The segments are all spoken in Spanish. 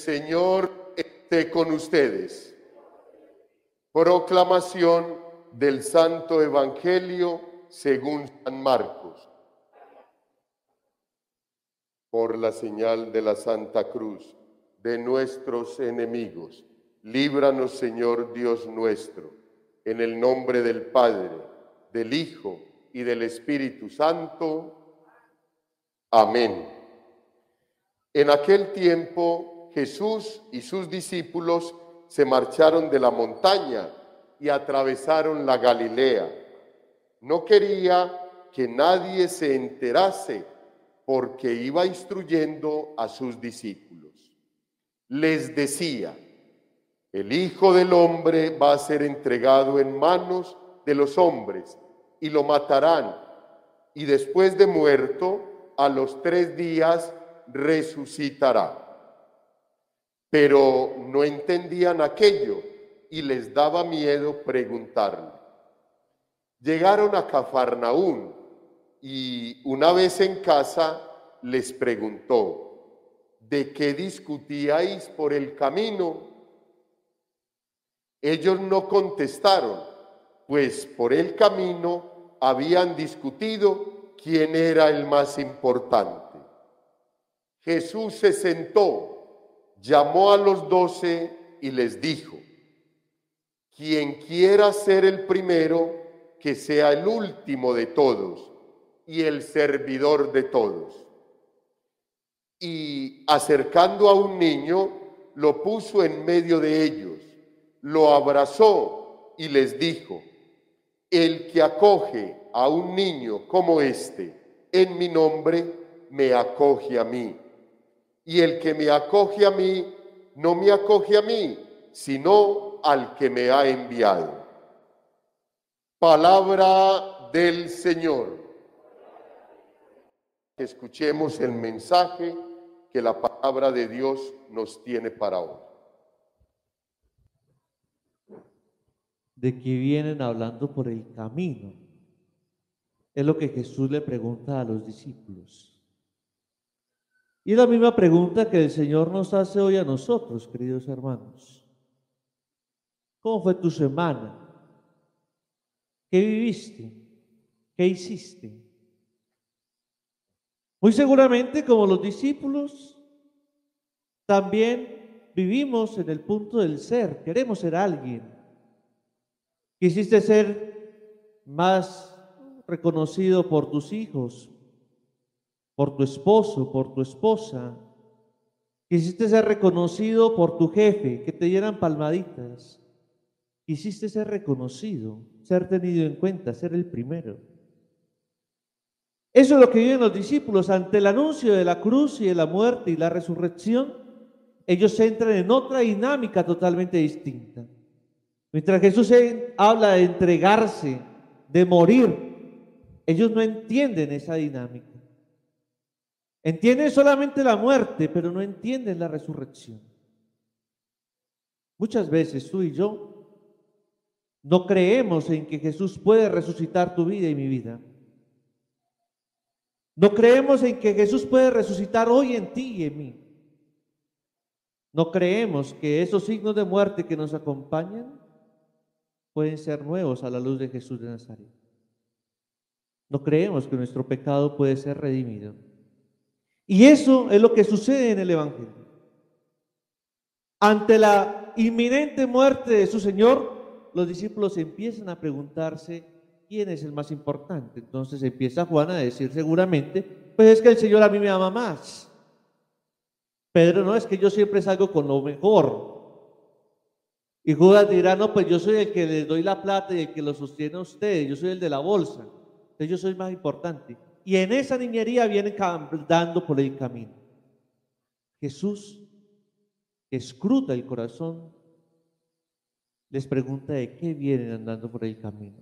Señor esté con ustedes. Proclamación del Santo Evangelio según San Marcos. Por la señal de la Santa Cruz de nuestros enemigos, líbranos, Señor Dios nuestro, en el nombre del Padre, del Hijo y del Espíritu Santo. Amén. En aquel tiempo, Jesús y sus discípulos se marcharon de la montaña y atravesaron la Galilea. No quería que nadie se enterase porque iba instruyendo a sus discípulos. Les decía: el Hijo del Hombre va a ser entregado en manos de los hombres y lo matarán, y después de muerto, a los 3 días resucitará. Pero no entendían aquello y les daba miedo preguntarle. Llegaron a Cafarnaún y una vez en casa les preguntó: ¿de qué discutíais por el camino? Ellos no contestaron, pues por el camino habían discutido quién era el más importante. Jesús se sentó, llamó a los 12 y les dijo: quien quiera ser el primero, que sea el último de todos y el servidor de todos. Y acercando a un niño, lo puso en medio de ellos, lo abrazó y les dijo: el que acoge a un niño como este en mi nombre, me acoge a mí. Y el que me acoge a mí, no me acoge a mí, sino al que me ha enviado. Palabra del Señor. Escuchemos el mensaje que la palabra de Dios nos tiene para hoy. ¿De qué vienen hablando por el camino? Es lo que Jesús le pregunta a los discípulos. Y es la misma pregunta que el Señor nos hace hoy a nosotros, queridos hermanos. ¿Cómo fue tu semana? ¿Qué viviste? ¿Qué hiciste? Muy seguramente, como los discípulos, también vivimos en el punto del ser. Queremos ser alguien. Quisiste ser más reconocido por tus hijos, por tu esposo, por tu esposa. Quisiste ser reconocido por tu jefe, que te dieran palmaditas. Quisiste ser reconocido, ser tenido en cuenta, ser el primero. Eso es lo que viven los discípulos ante el anuncio de la cruz y de la muerte y la resurrección. Ellos entran en otra dinámica totalmente distinta. Mientras Jesús habla de entregarse, de morir, ellos no entienden esa dinámica. Entienden solamente la muerte, pero no entienden la resurrección. Muchas veces tú y yo no creemos en que Jesús puede resucitar tu vida y mi vida. No creemos en que Jesús puede resucitar hoy en ti y en mí. No creemos que esos signos de muerte que nos acompañan pueden ser nuevos a la luz de Jesús de Nazaret. No creemos que nuestro pecado puede ser redimido. Y eso es lo que sucede en el Evangelio. Ante la inminente muerte de su Señor, los discípulos empiezan a preguntarse quién es el más importante. Entonces empieza Juan a decir seguramente, pues es que el Señor a mí me ama más. Pedro: no, es que yo siempre salgo con lo mejor. Y Judas dirá: no, pues yo soy el que les doy la plata y el que lo sostiene a ustedes, yo soy el de la bolsa, entonces yo soy más importante. Y en esa niñería vienen andando por el camino. Jesús, que escruta el corazón, les pregunta de qué vienen andando por el camino.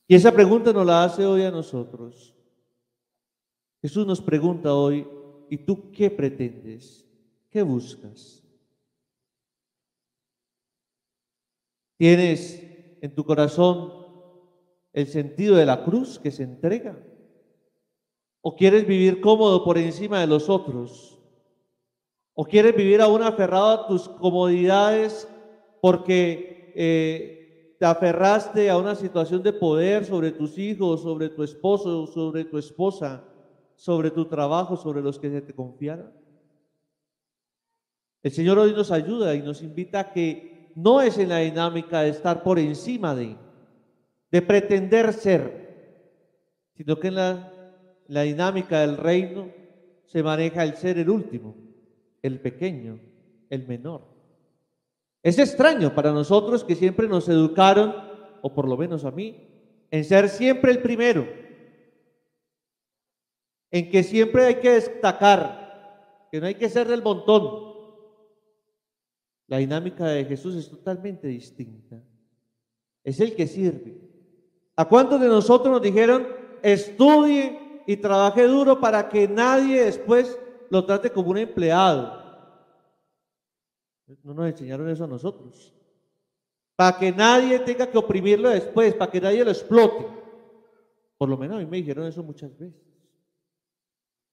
Y esa pregunta nos la hace hoy a nosotros. Jesús nos pregunta hoy: ¿y tú qué pretendes? ¿Qué buscas? ¿Tienes en tu corazón el sentido de la cruz que se entrega? ¿O quieres vivir cómodo por encima de los otros? ¿O quieres vivir aún aferrado a tus comodidades porque te aferraste a una situación de poder sobre tus hijos, sobre tu esposo, sobre tu esposa, sobre tu trabajo, sobre los que se te confiaron? El Señor hoy nos ayuda y nos invita a que no es en la dinámica de estar por encima de pretender ser, sino que en la dinámica del reino se maneja el ser el último, el pequeño, el menor. Es extraño para nosotros que siempre nos educaron, o por lo menos a mí, en ser siempre el primero, en que siempre hay que destacar, que no hay que ser del montón. La dinámica de Jesús es totalmente distinta. Es el que sirve. ¿A cuántos de nosotros nos dijeron, estudie y trabaje duro para que nadie después lo trate como un empleado? No nos enseñaron eso a nosotros. Para que nadie tenga que oprimirlo después, para que nadie lo explote. Por lo menos a mí me dijeron eso muchas veces.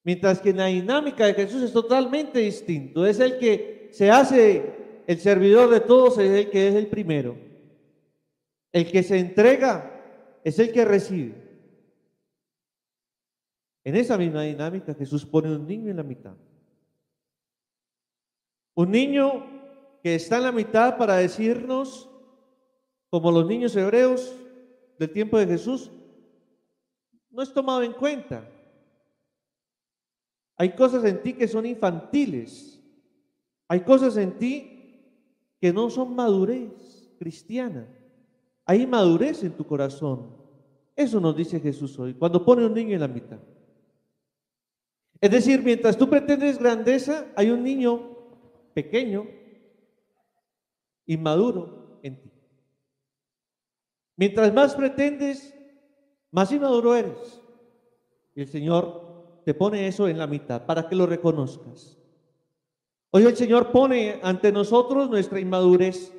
Mientras que en la dinámica de Jesús es totalmente distinto. Es el que se hace el servidor de todos, es el que es el primero. El que se entrega es el que recibe. En esa misma dinámica Jesús pone un niño en la mitad. Un niño que está en la mitad para decirnos, como los niños hebreos del tiempo de Jesús, no es tomado en cuenta. Hay cosas en ti que son infantiles. Hay cosas en ti que no son madurez cristiana. Hay madurez en tu corazón. Eso nos dice Jesús hoy, cuando pone un niño en la mitad. Es decir, mientras tú pretendes grandeza, hay un niño pequeño, inmaduro en ti. Mientras más pretendes, más inmaduro eres. Y el Señor te pone eso en la mitad para que lo reconozcas. Hoy el Señor pone ante nosotros nuestra inmadurez,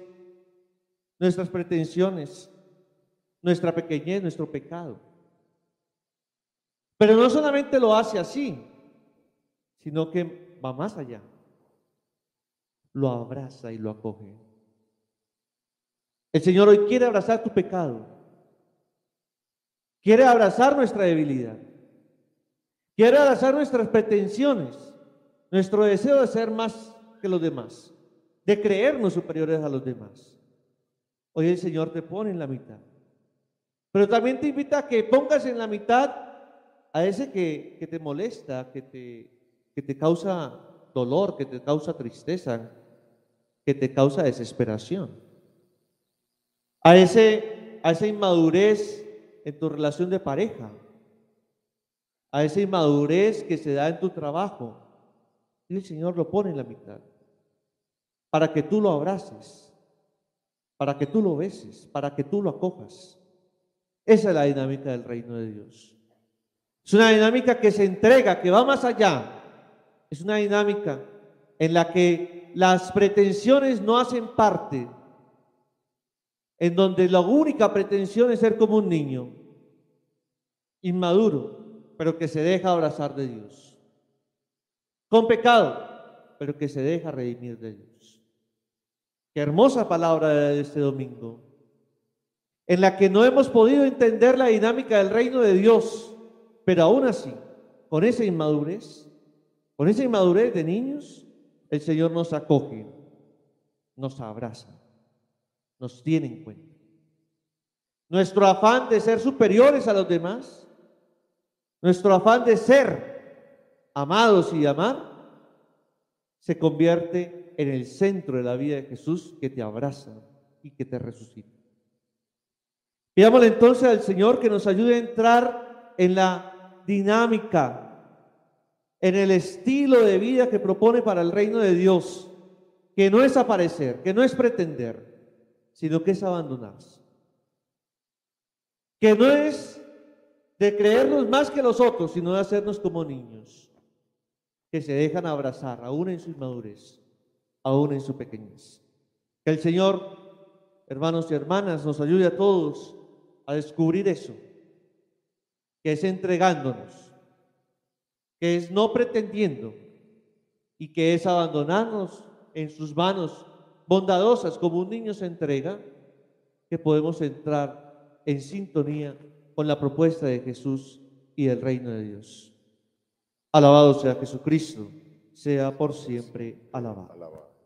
nuestras pretensiones, nuestra pequeñez, nuestro pecado. Pero no solamente lo hace así, sino que va más allá. Lo abraza y lo acoge. El Señor hoy quiere abrazar tu pecado. Quiere abrazar nuestra debilidad. Quiere abrazar nuestras pretensiones, nuestro deseo de ser más que los demás, de creernos superiores a los demás. Hoy el Señor te pone en la mitad. Pero también te invita a que pongas en la mitad a ese que te molesta, que te causa dolor, que te causa tristeza, que te causa desesperación. A esa inmadurez en tu relación de pareja, a esa inmadurez que se da en tu trabajo. Y el Señor lo pone en la mitad, para que tú lo abraces, para que tú lo beses, para que tú lo acojas. Esa es la dinámica del reino de Dios. Es una dinámica que se entrega, que va más allá. Es una dinámica en la que las pretensiones no hacen parte, en donde la única pretensión es ser como un niño, inmaduro, pero que se deja abrazar de Dios, con pecado, pero que se deja redimir de Dios. Qué hermosa palabra de este domingo, en la que no hemos podido entender la dinámica del reino de Dios, pero aún así, con esa inmadurez de niños, el Señor nos acoge, nos abraza, nos tiene en cuenta. Nuestro afán de ser superiores a los demás, nuestro afán de ser amados y amar, se convierte en el centro de la vida de Jesús, que te abraza y que te resucita. Pidámosle entonces al Señor que nos ayude a entrar en la dinámica, en el estilo de vida que propone para el reino de Dios, que no es aparecer, que no es pretender, sino que es abandonarse. Que no es de creernos más que los otros, sino de hacernos como niños, que se dejan abrazar, aún en su inmadurez, aún en su pequeñez. Que el Señor, hermanos y hermanas, nos ayude a todos a descubrir eso, que es entregándonos, que es no pretendiendo, y que es abandonarnos en sus manos bondadosas como un niño se entrega, que podemos entrar en sintonía con la propuesta de Jesús y el reino de Dios. Alabado sea Jesucristo, sea por siempre alabado. Alabado.